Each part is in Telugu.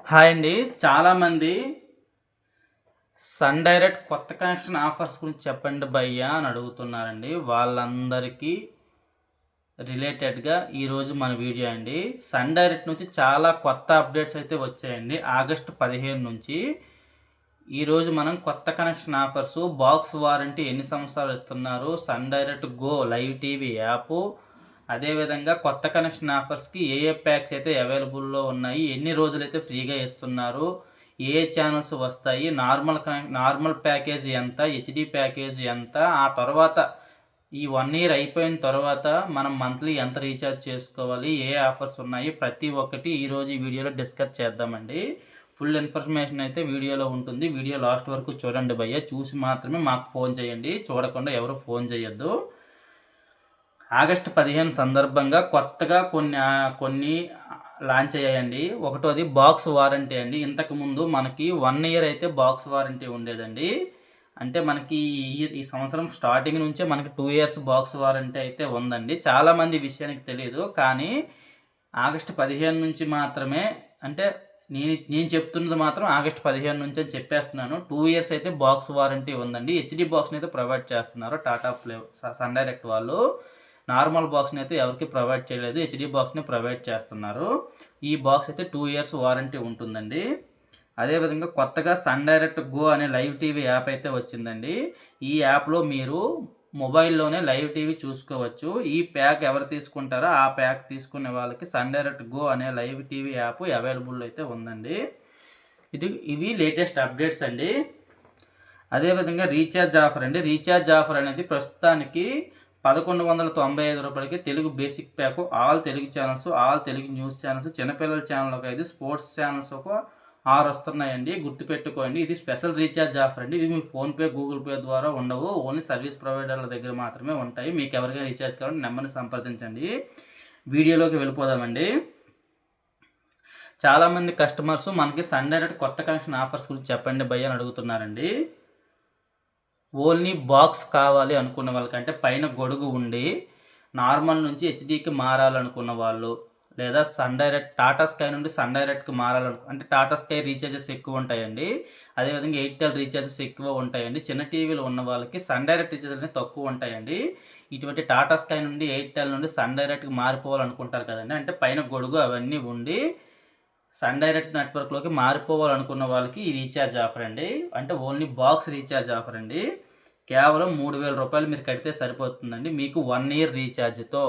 హాయ్ అండి. చాలామంది సన్ డైరెక్ట్ కొత్త కనెక్షన్ ఆఫర్స్ గురించి చెప్పండి భయ్యా అని అడుగుతున్నారండి. వాళ్ళందరికీ రిలేటెడ్గా ఈరోజు మన వీడియో అండి. సన్ డైరెక్ట్ నుంచి చాలా కొత్త అప్డేట్స్ అయితే వచ్చాయండి. ఆగస్టు 15 నుంచి ఈరోజు మనం కొత్త కనెక్షన్ ఆఫర్స్, బాక్స్ వారంటీ ఎన్ని సంవత్సరాలు ఇస్తున్నారు, Sun Direct go live TV app, అదేవిధంగా కొత్త కనెక్షన్ ఆఫర్స్కి ఏ ప్యాక్స్ అయితే అవైలబుల్లో ఉన్నాయి, ఎన్ని రోజులైతే ఫ్రీగా ఇస్తున్నారు, ఏ ఛానల్స్ వస్తాయి, నార్మల్ ప్యాకేజ్ ఎంత, హెచ్డి ప్యాకేజ్ ఎంత, ఆ తర్వాత ఈ 1 ఇయర్ అయిపోయిన తర్వాత మనం మంత్లీ ఎంత రీఛార్జ్ చేసుకోవాలి, ఏ ఆఫర్స్ ఉన్నాయి, ప్రతి ఒక్కటి ఈరోజు ఈ వీడియోలో డిస్కస్ చేద్దామండి. ఫుల్ ఇన్ఫర్మేషన్ అయితే వీడియోలో ఉంటుంది. వీడియో లాస్ట్ వరకు చూడండి భయ్య. చూసి మాత్రమే మాకు ఫోన్ చేయండి, చూడకుండా ఎవరు ఫోన్ చేయొద్దు. ఆగస్టు 15 సందర్భంగా కొత్తగా కొన్ని లాంచ్ అయ్యాయండి. ఒకటోది బాక్స్ వారంటీ అండి. ఇంతకుముందు మనకి 1 ఇయర్ అయితే బాక్స్ వారంటీ ఉండేదండి. అంటే మనకి ఈ సంవత్సరం స్టార్టింగ్ నుంచే మనకి 2 ఇయర్స్ బాక్స్ వారంటీ అయితే ఉందండి. చాలామంది విషయానికి తెలియదు, కానీ ఆగస్టు 15 నుంచి మాత్రమే, అంటే నేను చెప్తున్నది మాత్రం ఆగస్టు 15 నుంచి అని చెప్పేస్తున్నాను. 2 ఇయర్స్ అయితే బాక్స్ వారంటీ ఉందండి. హెచ్డి బాక్స్ని అయితే ప్రొవైడ్ చేస్తున్నారు టాటా ప్లే, సన్ డైరెక్ట్ వాళ్ళు. నార్మల్ బాక్స్ని అయితే ఎవరికి ప్రొవైడ్ చేయలేదు, హెచ్డి బాక్స్ని ప్రొవైడ్ చేస్తున్నారు. ఈ బాక్స్ అయితే 2 ఇయర్స్ వారంటీ ఉంటుందండి. అదేవిధంగా కొత్తగా సన్ డైరెక్ట్ గో అనే లైవ్ టీవీ యాప్ అయితే వచ్చిందండి. ఈ యాప్లో మీరు మొబైల్లోనే లైవ్ టీవీ చూసుకోవచ్చు. ఈ ప్యాక్ ఎవరు తీసుకుంటారో ఆ ప్యాక్ తీసుకునే వాళ్ళకి సన్ డైరెక్ట్ గో అనే లైవ్ టీవీ యాప్ అవైలబుల్ అయితే ఉందండి. ఇవి లేటెస్ట్ అప్డేట్స్ అండి. అదేవిధంగా రీఛార్జ్ ఆఫర్ అండి. రీఛార్జ్ ఆఫర్ అనేది ప్రస్తుతానికి 1195 రూపాయలకి Telugu basic pack, all Telugu channels, all Telugu news channels, చిన్నపిల్లల ఛానల్ ఒక 5, స్పోర్ట్స్ ఛానల్స్ ఒక 6 వస్తున్నాయండి. గుర్తుపెట్టుకోండి, ఇది స్పెషల్ రీఛార్జ్ ఆఫర్ అండి. ఇవి మీ ఫోన్పే, గూగుల్ పే ద్వారా ఉండవు, ఓన్లీ సర్వీస్ ప్రొవైడర్ల దగ్గర మాత్రమే ఉంటాయి. మీకు ఎవరికైనా రీఛార్జ్ కావాలంటే నెంబర్ని సంప్రదించండి. వీడియోలోకి వెళ్ళిపోదామండి. చాలామంది కస్టమర్స్ మనకి సన్ డైరెక్ట్ కొత్త కనెక్షన్ ఆఫర్స్ గురించి చెప్పండి భయ్య అని అడుగుతున్నారండి. ఓన్లీ బాక్స్ కావాలి అనుకున్న వాళ్ళకంటే పైన గొడుగు ఉండి నార్మల్ నుంచి హెచ్డీకి మారాలనుకున్న వాళ్ళు, లేదా సన్ డైరెక్ట్ టాటా స్కై నుండి సన్ డైరెక్ట్కి అంటే టాటా స్కై రీఛార్జెస్ ఎక్కువ ఉంటాయండి. అదేవిధంగా ఎయిర్టెల్ రీఛార్జెస్ ఎక్కువ ఉంటాయండి. చిన్న టీవీలు ఉన్న వాళ్ళకి సన్ డైరెక్ట్ రీఛార్జ్ అనేది తక్కువ ఉంటాయండి. ఇటువంటి టాటా స్కై నుండి, ఎయిర్టెల్ నుండి సన్ డైరెక్ట్కి మారిపోవాలనుకుంటారు కదండి. అంటే పైన గొడుగు అవన్నీ ఉండి సన్ డైరెక్ట్ నెట్వర్క్లోకి మారిపోవాలనుకున్న వాళ్ళకి ఈ రీఛార్జ్ ఆఫర్ అండి. అంటే ఓన్లీ బాక్స్ రీఛార్జ్ ఆఫర్ అండి. కేవలం 3000 రూపాయలు మీరు కడితే సరిపోతుందండి. మీకు 1 ఇయర్ రీఛార్జ్తో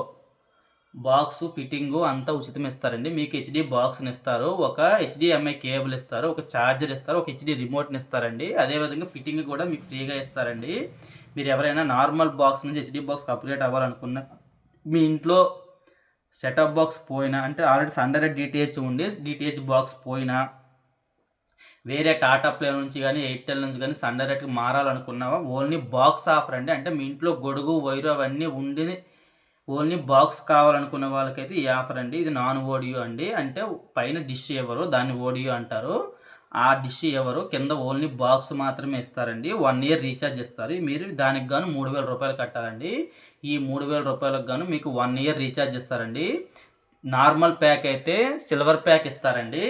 బాక్సు, ఫిట్టింగు అంతా ఉచితం ఇస్తారండి. మీకు హెచ్డి బాక్స్ని ఇస్తారు, ఒక హెచ్డిఎంఐ కేబుల్ ఇస్తారు, ఒక ఛార్జర్ ఇస్తారు, ఒక హెచ్డి రిమోట్ని ఇస్తారండి. అదేవిధంగా ఫిట్టింగ్ కూడా మీకు ఫ్రీగా ఇస్తారండి. మీరు ఎవరైనా నార్మల్ బాక్స్ నుంచి హెచ్డి బాక్స్కి అప్గ్రేడ్ అవ్వాలనుకున్న, మీ ఇంట్లో సెటప్ బాక్స్ పోయినా, అంటే ఆల్రెడీ సన్ డైరెక్ట్ డిటిహెచ్ ఉండి డిటిహెచ్ బాక్స్ పోయినా, వేరే టాటా ప్లే నుంచి కానీ, ఎయిర్టెల్ నుంచి కానీ సన్ డైరెక్ట్కి మారాలనుకున్నావా, ఓన్లీ బాక్స్ ఆఫర్ అండి. అంటే మీ ఇంట్లో గొడుగు, వైరు అవన్నీ ఉండి ఓన్లీ బాక్స్ కావాలనుకున్న వాళ్ళకైతే ఈ ఆఫర్ అండి. ఇది నాన్ ఓడియో అండి. అంటే పైన డిష్ ఎవరు, దాన్ని ఓడియో అంటారు. ఆ డిష్ ఎవరు, కింద ఓన్లీ బాక్స్ మాత్రమే ఇస్తారండి. 1 ఇయర్ రీఛార్జ్ ఇస్తారు. మీరు దానికి గాను 3000 రూపాయలు కట్టాలండి. ఈ 3000 రూపాయలకు గాను మీకు 1 ఇయర్ రీఛార్జ్ ఇస్తారండి. నార్మల్ ప్యాక్ అయితే సిల్వర్ ప్యాక్ ఇస్తారండి.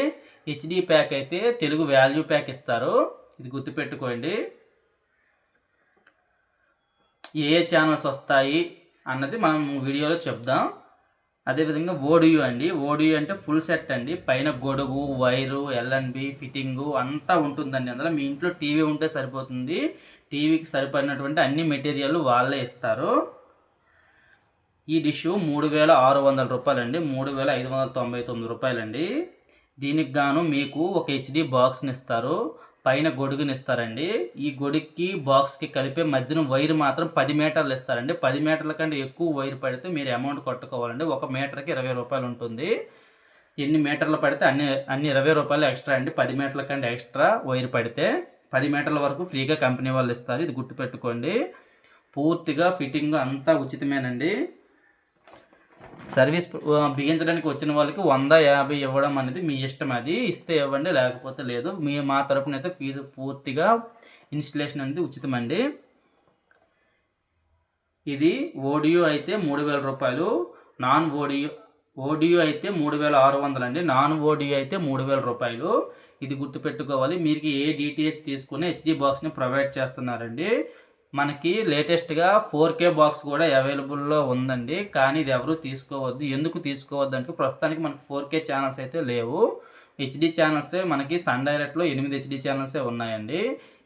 హెచ్డి ప్యాక్ అయితే తెలుగు వాల్యూ ప్యాక్ ఇస్తారు. ఇది గుర్తుపెట్టుకోండి. ఏ ఛానల్స్ వస్తాయి అన్నది మనం వీడియోలో చెప్దాం. అదేవిధంగా ఓడియో అండి. ఓడియో అంటే ఫుల్ సెట్ అండి. పైన గొడుగు, వైరు, ఎల్ఎన్బి, ఫిట్టింగు అంతా ఉంటుందండి. అందులో మీ ఇంట్లో టీవీ ఉంటే సరిపోతుంది. టీవీకి సరిపడినటువంటి అన్ని మెటీరియల్ వాళ్ళే ఇస్తారు. ఈ డిష్ 3600 రూపాయలండి, 3599 రూపాయలండి. దీనికి గాను మీకు ఒక హెచ్డి బాక్స్ని ఇస్తారు, పైన గొడుగుని ఇస్తారండి. ఈ గొడుగుకి బాక్స్కి కలిపే మధ్యన వైర్ మాత్రం 10 మీటర్లు ఇస్తారండి. 10 మీటర్ల కంటే ఎక్కువ వైర్ పడితే మీరు అమౌంట్ కట్టుకోవాలండి. 1 మీటర్కి 20 రూపాయలు ఉంటుంది. ఎన్ని మీటర్లు పడితే అన్ని 20 రూపాయలు ఎక్స్ట్రా అండి. 10 మీటర్ల కంటే ఎక్స్ట్రా వైర్ పడితే 10 మీటర్ల వరకు ఫ్రీగా కంపెనీ వాళ్ళు ఇస్తారు. ఇది గుర్తుపెట్టుకోండి. పూర్తిగా ఫిట్టింగ్ అంతా ఉచితమేనండి. సర్వీస్ బిగించడానికి వచ్చిన వాళ్ళకి 100-50 ఇవ్వడం అనేది మీ ఇష్టం. అది ఇస్తే ఇవ్వండి, లేకపోతే లేదు. మా తరపున అయితే ఫీజు పూర్తిగా ఇన్స్టలేషన్ అనేది ఉచితమండి. ఇది ఓడియో అయితే 3000 రూపాయలు, నాన్ ఓడియో అయితే 3600 అండి, నాన్ ఓడియో అయితే 3000 రూపాయలు. ఇది గుర్తుపెట్టుకోవాలి. మీకు ఏ డిటిహెచ్ తీసుకుని హెచ్డి బాక్స్ని ప్రొవైడ్ చేస్తున్నారండి. మనకి లేటెస్ట్గా 4K బాక్స్ కూడా అవైలబుల్లో ఉందండి, కానీ ఇది ఎవరు తీసుకోవద్దు. ఎందుకు తీసుకోవద్దు అంటే ప్రస్తుతానికి మనకి 4K ఛానల్స్ అయితే లేవు. హెచ్డి ఛానల్సే మనకి సన్ డైరెక్ట్లో 8 హెచ్డి ఛానల్సే ఉన్నాయండి.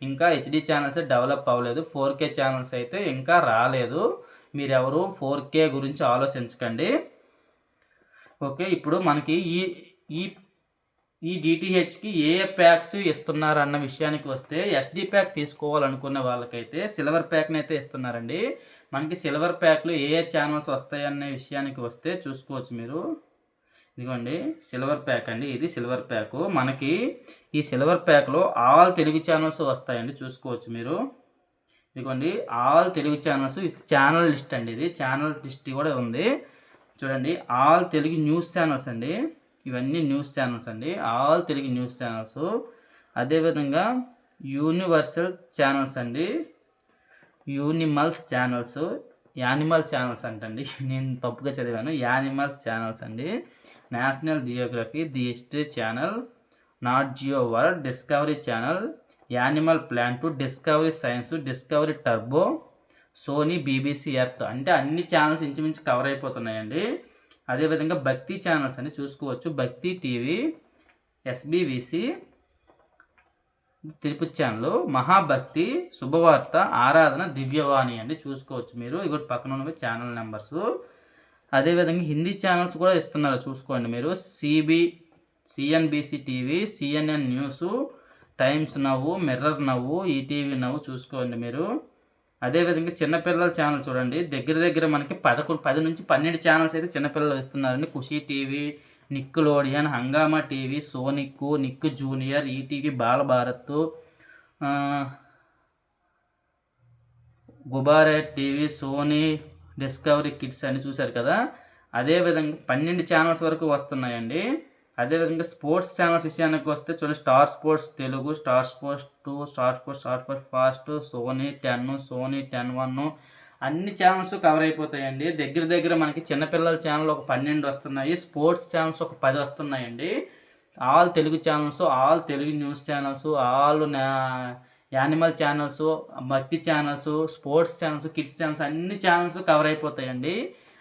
ఇంకా హెచ్డి ఛానల్స్ డెవలప్ అవ్వలేదు. 4K ఛానల్స్ అయితే ఇంకా రాలేదు. మీరెవరు 4K గురించి ఆలోచించకండి. ఓకే, ఇప్పుడు మనకి ఈ ఈ ఈ డిటిహెచ్కి ఏ ప్యాక్స్ ఇస్తున్నారు అన్న విషయానికి వస్తే, ఎస్డి ప్యాక్ తీసుకోవాలనుకున్న వాళ్ళకైతే సిల్వర్ ప్యాక్ని అయితే ఇస్తున్నారండి. మనకి సిల్వర్ ప్యాక్లో ఏ ఛానల్స్ వస్తాయనే విషయానికి వస్తే చూసుకోవచ్చు మీరు. ఇదిగోండి సిల్వర్ ప్యాక్ అండి, ఇది సిల్వర్ ప్యాకు. మనకి ఈ సిల్వర్ ప్యాక్లో ఆల్ తెలుగు ఛానల్స్ వస్తాయండి, చూసుకోవచ్చు మీరు. ఇదిగోండి all Telugu channels, channel list అండి, ఇది ఛానల్ లిస్ట్ కూడా ఉంది చూడండి. ఆల్ తెలుగు న్యూస్ ఛానల్స్ అండి, ఇవన్నీ న్యూస్ ఛానల్స్ అండి, ఆల్ తెలుగు న్యూస్ ఛానల్స్. అదేవిధంగా యూనివర్సల్ ఛానల్స్ అండి, యూనిమల్స్ ఛానల్స్, యానిమల్ ఛానల్స్ అంటండి, నేను తప్పుగా చదివాను, యానిమల్ ఛానల్స్ అండి. National Geographic, the History Channel, Nat Geo World, Discovery Channel, Animal Planet, Discovery Science, Discovery Turbo, Sony, BBC Earth, అంటే అన్ని ఛానల్స్ ఇంచుమించు కవర్ అయిపోతున్నాయండి. అదేవిధంగా భక్తి ఛానల్స్ అని చూసుకోవచ్చు. భక్తి టీవీ, ఎస్బీవీసీ, తిరుపతి ఛానల్, మహాభక్తి, శుభవార్త, ఆరాధన, దివ్యవాణి అండి, చూసుకోవచ్చు మీరు. ఇగోటి పక్కన ఉన్నవి ఛానల్ నెంబర్స్. అదేవిధంగా హిందీ ఛానల్స్ కూడా ఇస్తున్నారు, చూసుకోండి మీరు. CNBC TV, CNN news, times నవ్వు, మిర్రర్ నవ్వు, ఈటీవీ నవ్వు, చూసుకోండి మీరు. అదేవిధంగా చిన్నపిల్లల ఛానల్ చూడండి, దగ్గర మనకి 10 నుంచి 12 ఛానల్స్ అయితే చిన్నపిల్లలు ఇస్తున్నారండి. ఖుషీ TV, Nickelodeon, Hungama TV, Sonic, Nick junior, ETV Bal Bharat, Gubbare TV, Sony, Discovery Kids అని చూశారు కదా. అదేవిధంగా 12 ఛానల్స్ వరకు వస్తున్నాయండి. అదేవిధంగా స్పోర్ట్స్ ఛానల్స్ విషయానికి వస్తే చూడండి, Star Sports Telugu, Star Sports 2, Star Sports First, Sony 10, Sony 10-1, అన్ని ఛానల్స్ కవర్ అయిపోతాయండి. దగ్గర మనకి చిన్నపిల్లల ఛానల్ ఒక 12 వస్తున్నాయి, స్పోర్ట్స్ ఛానల్స్ ఒక 10 వస్తున్నాయండి. All Telugu channels, all Telugu news channels, all animal channels, భక్తి ఛానల్స్, స్పోర్ట్స్ ఛానల్స్, కిడ్స్ ఛానల్స్, అన్ని ఛానల్స్ కవర్ అయిపోతాయండి.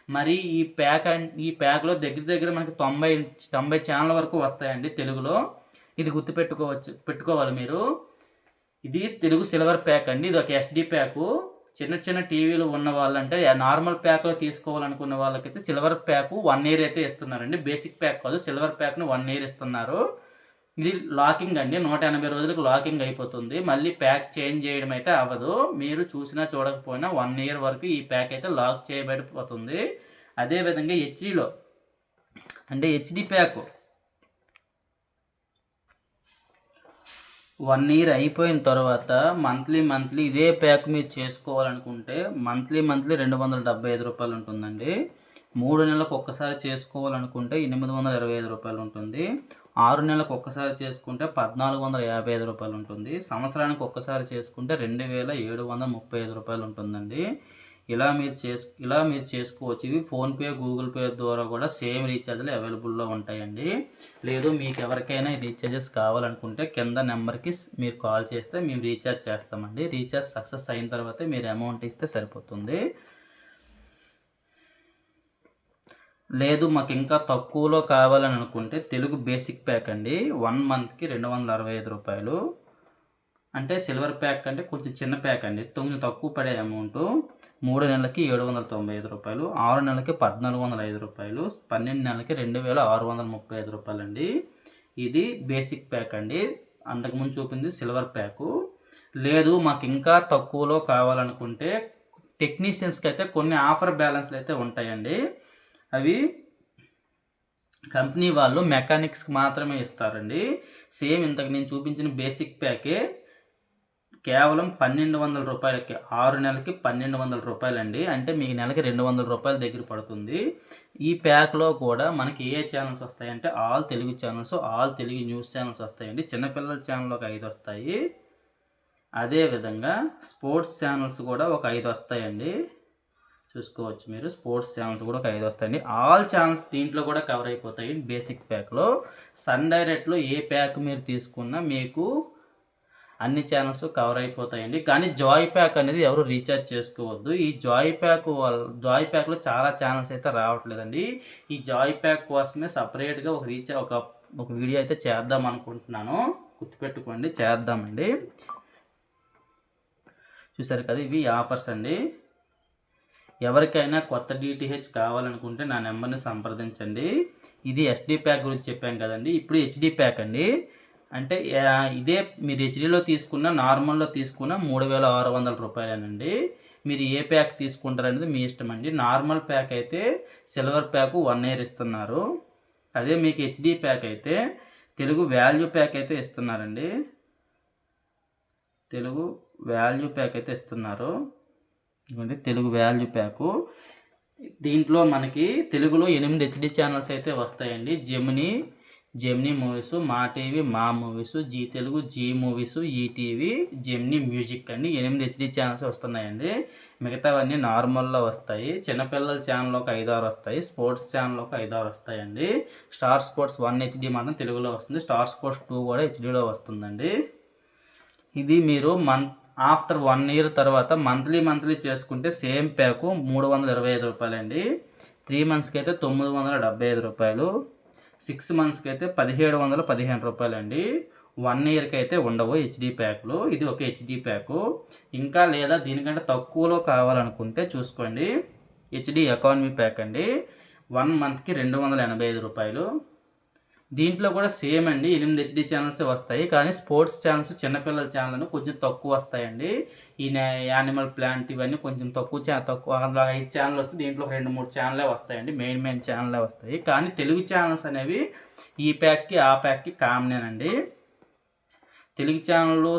మరి ఈ ప్యాక్లో దగ్గర మనకి 90 ఛానల్ వరకు వస్తాయండి తెలుగులో. ఇది పెట్టుకోవాలి మీరు. ఇది తెలుగు సిల్వర్ ప్యాక్ అండి, ఇది ఒక ఎస్డి ప్యాకు. చిన్న టీవీలు ఉన్న వాళ్ళంటే నార్మల్ ప్యాక్లో తీసుకోవాలనుకున్న వాళ్ళకైతే సిల్వర్ ప్యాకు 1 ఇయర్ అయితే ఇస్తున్నారండి. బేసిక్ ప్యాక్ కాదు, సిల్వర్ ప్యాక్ను 1 ఇయర్ ఇస్తున్నారు. ఇది లాకింగ్ అండి, 180 రోజులకు లాకింగ్ అయిపోతుంది. మళ్ళీ ప్యాక్ చేంజ్ చేయడం అయితే అవ్వదు. మీరు చూసినా చూడకపోయినా 1 ఇయర్ వరకు ఈ ప్యాక్ అయితే లాక్ చేయబడిపోతుంది. అదేవిధంగా హెచ్డీలో అంటే హెచ్డి ప్యాక్ 1 ఇయర్ అయిపోయిన తర్వాత మంత్లీ ఇదే ప్యాక్ మీరు చేసుకోవాలనుకుంటే మంత్లీ 275 రూపాయలు ఉంటుందండి. 3 నెలలకు ఒక్కసారి చేసుకోవాలనుకుంటే 825 రూపాయలు ఉంటుంది. 6 నెలలకు ఒక్కసారి చేసుకుంటే 1455 రూపాయలు ఉంటుంది. సంవత్సరానికి ఒక్కసారి చేసుకుంటే 2735 రూపాయలు ఉంటుందండి. ఇలా మీరు చేసుకోవచ్చు. ఇవి ఫోన్పే, గూగుల్ పే ద్వారా కూడా సేమ్ రీఛార్జ్లు అవైలబుల్లో ఉంటాయండి. లేదు మీకు ఎవరికైనా రీఛార్జెస్ కావాలనుకుంటే కింద నెంబర్కి మీరు కాల్ చేస్తే మేము రీఛార్జ్ చేస్తామండి. రీఛార్జ్ సక్సెస్ అయిన తర్వాతే మీరు అమౌంట్ ఇస్తే సరిపోతుంది. లేదు మాకు ఇంకా తక్కువలో కావాలని అనుకుంటే తెలుగు బేసిక్ ప్యాక్ అండి, 1 మంత్కి 265 రూపాయలు. అంటే సిల్వర్ ప్యాక్ అంటే కొంచెం చిన్న ప్యాక్ అండి, కొంచెం తక్కువ పడే అమౌంట్. 3 నెలలకి 795 రూపాయలు, 6 నెలలకి 1405 రూపాయలు, 12 నెలలకి 2635 రూపాయలు అండి. ఇది బేసిక్ ప్యాక్ అండి. అంతకుముందు చూపింది సిల్వర్ ప్యాకు. లేదు మాకు ఇంకా తక్కువలో కావాలనుకుంటే టెక్నీషియన్స్కి అయితే కొన్ని ఆఫర్ బ్యాలెన్స్లు అయితే ఉంటాయండి. అవి కంపెనీ వాళ్ళు మెకానిక్స్కి మాత్రమే ఇస్తారండి. సేమ్ ఇంతకు నేను చూపించిన బేసిక్ ప్యాకే కేవలం 1200 రూపాయలకి 6 నెలలకి 1200 రూపాయలండి. అంటే మీకు నెలకి 200 రూపాయల దగ్గర పడుతుంది. ఈ ప్యాక్లో కూడా మనకి ఏ ఛానల్స్ వస్తాయంటే all Telugu channels, all Telugu news channels వస్తాయండి. చిన్నపిల్లల ఛానల్ ఒక 5 వస్తాయి. అదేవిధంగా స్పోర్ట్స్ ఛానల్స్ కూడా ఒక 5 వస్తాయండి. చూసుకోవచ్చు మీరు. స్పోర్ట్స్ ఛానల్స్ కూడా ఒక 5 వస్తాయండి. ఆల్ ఛానల్స్ దీంట్లో కూడా కవర్ అయిపోతాయి బేసిక్ ప్యాక్లో. సన్ డైరెక్ట్లో ఏ ప్యాక్ మీరు తీసుకున్నా మీకు అన్ని ఛానల్స్ కవర్ అయిపోతాయండి. కానీ జాయ్ ప్యాక్ అనేది ఎవరు రీఛార్జ్ చేసుకోవద్దు. ఈ జాయ్ ప్యాక్లో చాలా ఛానల్స్ అయితే రావట్లేదండి. ఈ జాయ్ ప్యాక్ కోసమే సపరేట్గా ఒక వీడియో అయితే చేద్దాం అనుకుంటున్నాను. గుర్తుపెట్టుకోండి, చేద్దామండి. చూసారు కదా, ఇవి ఆఫర్స్ అండి. ఎవరికైనా కొత్త డిటిహెచ్ కావాలనుకుంటే నా నెంబర్ని సంప్రదించండి. ఇది ఎస్డి ప్యాక్ గురించి చెప్పాం కదండి. ఇప్పుడు హెచ్డి ప్యాక్ అండి. అంటే ఇదే మీరు హెచ్డీలో తీసుకున్న, నార్మల్లో తీసుకున్న 3600 రూపాయలేనండి. మీరు ఏ ప్యాక్ తీసుకుంటారనేది మీ ఇష్టం అండి. నార్మల్ ప్యాక్ అయితే సిల్వర్ ప్యాక్ 1 ఇయర్ ఇస్తున్నారు. అదే మీకు హెచ్డి ప్యాక్ అయితే తెలుగు వాల్యూ ప్యాక్ అయితే ఇస్తున్నారండి. తెలుగు వాల్యూ ప్యాక్ అయితే ఇస్తున్నారు. Telugu value pack. దీంట్లో మనకి తెలుగులో 8 హెచ్డి ఛానల్స్ అయితే వస్తాయండి. Gemini movies, Maa TV Maa movies, Zee Telugu Zee movies, ETV, Gemini music అండి. 8 హెచ్డి ఛానల్స్ వస్తున్నాయండి. మిగతావన్నీ నార్మల్లో వస్తాయి. చిన్నపిల్లల ఛానల్ ఒక 5-6 వస్తాయి. స్పోర్ట్స్ ఛానల్ ఒక 5-6 వస్తాయండి. స్టార్ స్పోర్ట్స్ 1 హెచ్డి మాత్రం తెలుగులో వస్తుంది. స్టార్ స్పోర్ట్స్ 2 కూడా హెచ్డీలో వస్తుందండి. ఇది మీరు ఆఫ్టర్ 1 ఇయర్ తర్వాత మంత్లీ చేసుకుంటే సేమ్ ప్యాకు 325 రూపాయలండి. 3 మంత్స్కి అయితే 975 రూపాయలు. 6 మంత్స్కి అయితే 1715 రూపాయలండి. 1 ఇయర్కి అయితే ఉండవు హెచ్డి ప్యాక్లు. ఇది ఒక హెచ్డి ప్యాకు. ఇంకా లేదా దీనికంటే తక్కువలో కావాలనుకుంటే చూసుకోండి, హెచ్డి ఎకానమీ ప్యాక్ అండి. 1 మంత్కి 285 రూపాయలు. దీంట్లో కూడా సేమ్ అండి, 8 హెచ్డి ఛానల్స్ వస్తాయి. కానీ స్పోర్ట్స్ ఛానల్స్ చిన్నపిల్లల ఛానల్ కొంచెం తక్కువ వస్తాయండి. ఈ యానిమల్ ప్లాంట్ ఇవన్నీ కొంచెం తక్కువ 5 ఛానల్ వస్తే దీంట్లో 2-3 ఛానలే వస్తాయండి. మెయిన్ ఛానలే వస్తాయి. కానీ తెలుగు ఛానల్స్ అనేవి ఈ ప్యాక్కి ఆ ప్యాక్కి కామనేనండి. తెలుగు ఛానల్లో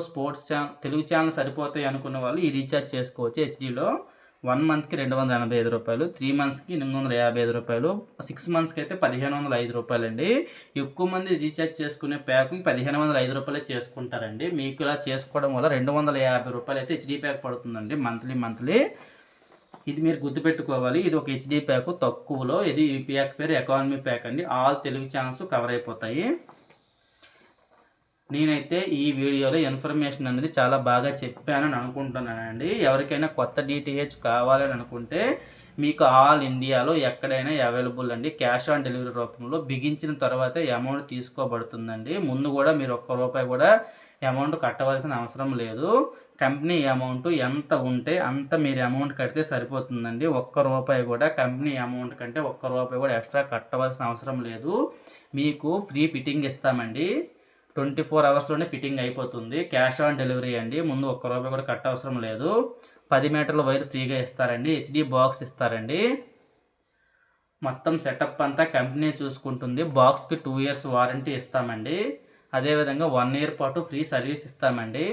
తెలుగు ఛానల్ సరిపోతాయి అనుకున్న వాళ్ళు ఈ రీఛార్జ్ చేసుకోవచ్చు హెచ్డీలో. 1 మంత్కి 285 రూపాయలు, 3 మంత్స్కి 855 రూపాయలు, 6 మంత్స్కి అయితే 1505 రూపాయలండి. ఎక్కువ మంది రీఛార్జ్ చేసుకునే ప్యాక్కి 1505 రూపాయలే చేసుకుంటారండి. మీకు ఇలా చేసుకోవడం వల్ల 250 రూపాయలు అయితే హెచ్డీ ప్యాక్ పడుతుందండి మంత్లీ. ఇది మీరు గుర్తుపెట్టుకోవాలి. ఇది ఒక హెచ్డీ ప్యాక్ తక్కువలో. ఇది ఈ ప్యాక్ పేరు ఎకానమీ ప్యాక్ అండి. ఆల్ తెలుగు ఛానల్స్ కవర్ అయిపోతాయి. నేనైతే ఈ వీడియోలో ఇన్ఫర్మేషన్ అనేది చాలా బాగా చెప్పానని అనుకుంటున్నానండి. ఎవరికైనా కొత్త డిటిహెచ్ కావాలని అనుకుంటే మీకు ఆల్ ఇండియాలో ఎక్కడైనా అవైలబుల్ అండి. క్యాష్ ఆన్ డెలివరీ రూపంలో బిగించిన తర్వాత అమౌంట్ తీసుకోబడుతుందండి. ముందు కూడా మీరు ₹1 కూడా అమౌంట్ కట్టవలసిన అవసరం లేదు. కంపెనీ అమౌంట్ ఎంత ఉంటే అంత మీరు అమౌంట్ కడితే సరిపోతుందండి. ₹1 కూడా కంపెనీ అమౌంట్ కంటే ₹1 కూడా ఎక్స్ట్రా కట్టవలసిన అవసరం లేదు. మీకు ఫ్రీ ఫిట్టింగ్ ఇస్తామండి. 24 అవర్స్లోనే ఫిట్టింగ్ అయిపోతుంది. క్యాష్ ఆన్ డెలివరీ అండి. ముందు ₹1 కూడా కట్ట అవసరం లేదు. 10 మీటర్ల వైర్ ఫ్రీగా ఇస్తారండి. హెచ్డి బాక్స్ ఇస్తారండి. మొత్తం సెటప్ అంతా కంపెనీ చూసుకుంటుంది. బాక్స్కి 2 ఇయర్స్ వారంటీ ఇస్తామండి. అదేవిధంగా 1 ఇయర్ పాటు ఫ్రీ సర్వీస్ ఇస్తామండి.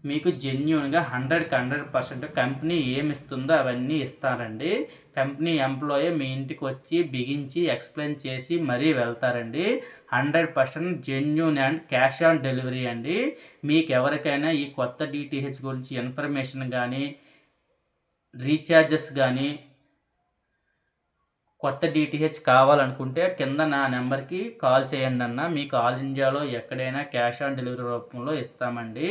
మీకు జెన్యూన్గా 100% కంపెనీ ఏమి ఇస్తుందో అవన్నీ ఇస్తారండి. కంపెనీ ఎంప్లాయీ మీ ఇంటికి వచ్చి బిగించి ఎక్స్ప్లెయిన్ చేసి మరీ వెళ్తారండి. 100% genuine and cash on delivery అండి. మీకు ఎవరికైనా ఈ కొత్త డిటిహెచ్ గురించి ఇన్ఫర్మేషన్ కానీ, రీఛార్జెస్ కానీ, కొత్త డిటిహెచ్ కావాలనుకుంటే కింద నా నెంబర్కి కాల్ చేయండి అన్న. మీకు ఆల్ ఇండియాలో ఎక్కడైనా క్యాష్ ఆన్ డెలివరీ రూపంలో ఇస్తామండి.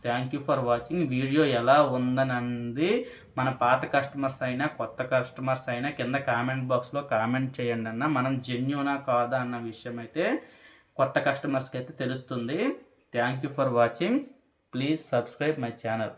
Thank you for watching. Video ఎలా ఉందనంది మన పాత కస్టమర్స్ అయినా కొత్త కస్టమర్స్ అయినా కింద కామెంట్ బాక్స్లో కామెంట్ చేయండి అన్న. మనం జెన్యూనా కాదా అన్న విషయం అయితే కొత్త కస్టమర్స్కి అయితే తెలుస్తుంది. Thank you for watching. Please subscribe my channel.